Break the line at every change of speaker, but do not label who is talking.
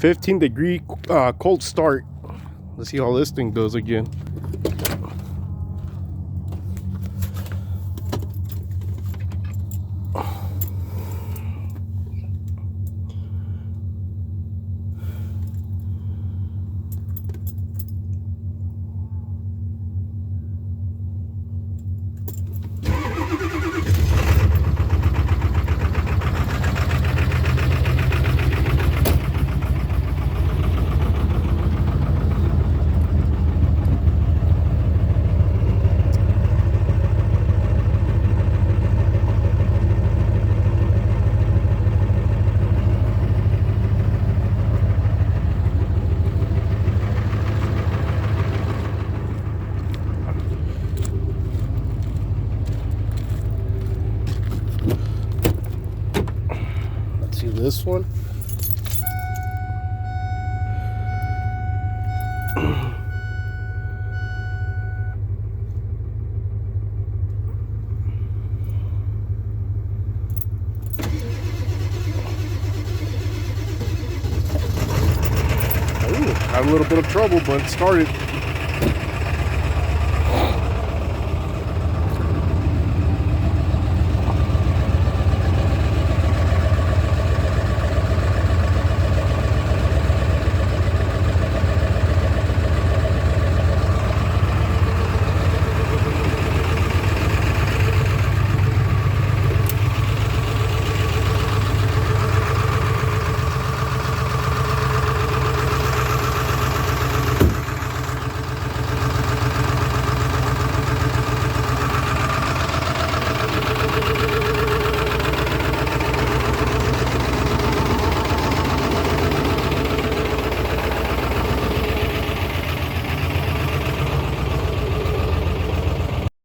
15-degree cold start. Let's see how this thing does again. See this one? Ooh, had a little bit of trouble, but it started.